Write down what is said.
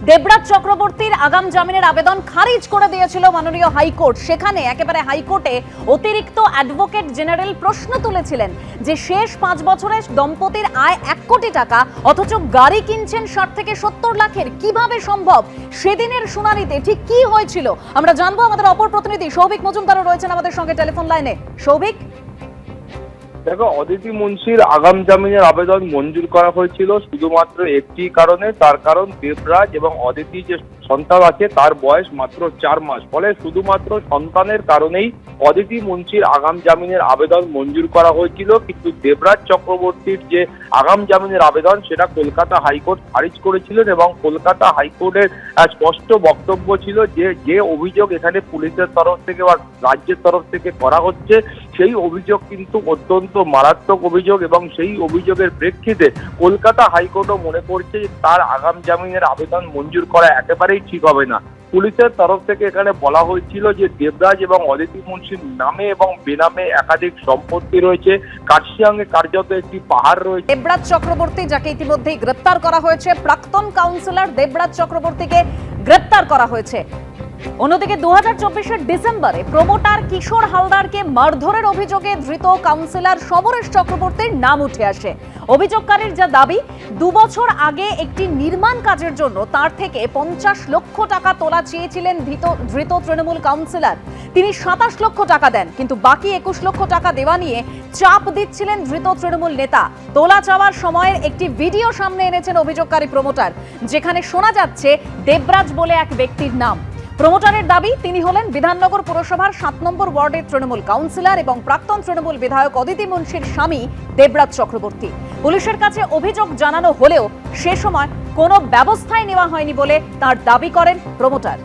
দেবরাজ চক্রবর্তীর আগাম জামিনের আবেদন খারিজ করে দিয়েছিল মাননীয় হাইকোর্ট। সেখানে একেবারে হাইকোর্টে অতিরিক্ত অ্যাডভোকেট জেনারেল প্রশ্ন তুলেছিলেন যে শেষ 5 বছরে দম্পতির আয় 1 কোটি টাকা, অথচ গাড়ি কিনছেন 60 থেকে 70 লাখের, কিভাবে সম্ভব? সেদিনের শুনানিতে ঠিক কি হয়েছিল আমরা জানবো। আমাদের অপর প্রতিনিধি সৌভিক মজুমদারও রয়েছেন আমাদের সঙ্গে টেলিফোন লাইনে। সৌভিক, দেখো, অদিতি মুন্সির আগাম জামিনের আবেদন মঞ্জুর করা হয়েছিল শুধুমাত্র একটি কারণে। তার কারণ দেবরাজ এবং অদিতি যে সন্তান আছে তার বয়স মাত্র 4 মাস। ফলে শুধুমাত্র সন্তানের কারণেই অদিতি মুন্সির আগাম জামিনের আবেদন মঞ্জুর করা হয়েছিল। কিন্তু দেবরাজ চক্রবর্তীর যে আগাম জামিনের আবেদন সেটা কলকাতা হাইকোর্ট খারিজ করেছিলেন এবং কলকাতা হাইকোর্টের স্পষ্ট বক্তব্য ছিল যে অভিযোগ এখানে পুলিশের তরফ থেকে বা রাজ্যের তরফ থেকে করা হচ্ছে সেই অভিযোগ কিন্তু অত্যন্ত মারাত্মক অভিযোগ এবং সেই অভিযোগের প্রেক্ষিতে কলকাতা হাইকোর্টও মনে করছে যে তার আগাম জামিনের আবেদন মঞ্জুর করা একেবারেই ঠিক হবে না। পুলিশের তরফ থেকে এখানে বলা হয়েছিল যে দেবরাজ এবং অদিতি মুন্সির নামে এবং বেনামে একাধিক সম্পত্তি রয়েছে, কার্শিয়াঙ্গে কার্যত একটি পাহাড় রয়েছে। দেবরাজ চক্রবর্তী, যাকে ইতিমধ্যেই গ্রেপ্তার করা হয়েছে, প্রাক্তন কাউন্সিলর দেবরাজ চক্রবর্তীকে গ্রেপ্তার করা হয়েছে। অন্যদিকে 2024-এর ডিসেম্বরে প্রমোটার কিশোর হালদারকে মারধরের অভিযোগে ধৃত কাউন্সিলর সমরেশ চক্রবর্তীর নাম উঠে আসে। অভিযোগকারীর যা দাবি, 2 বছর আগে একটি নির্মাণ কাজের জন্য তার থেকে 50 লক্ষ টাকা তোলা চেয়েছিলেন ধৃত তৃণমূল কাউন্সিলর। তিনি 27 লক্ষ টাকা দেন, কিন্তু বাকি 21 লক্ষ টাকা দেওয়া নিয়ে চাপ দিচ্ছিলেন ধৃত তৃণমূল নেতা। তোলা চাওয়ার সময়ের একটি ভিডিও সামনে এনেছেন অভিযোগকারী প্রমোটার, যেখানে শোনা যাচ্ছে দেবরাজ বলে এক ব্যক্তির নাম। প্রমোটারের দাবি, তিনি হলেন বিধাননগর পুরসভার 7 নম্বর ওয়ার্ডের তৃণমূল কাউন্সিলর এবং প্রাক্তন তৃণমূল বিধায়ক অদিতি মুন্সির স্বামী দেবরাজ চক্রবর্তী। পুলিশের কাছে অভিযোগ জানানো হলেও সে সময় কোনো ব্যবস্থাই নেওয়া হয়নি বলে তার দাবি করেন প্রমোটার।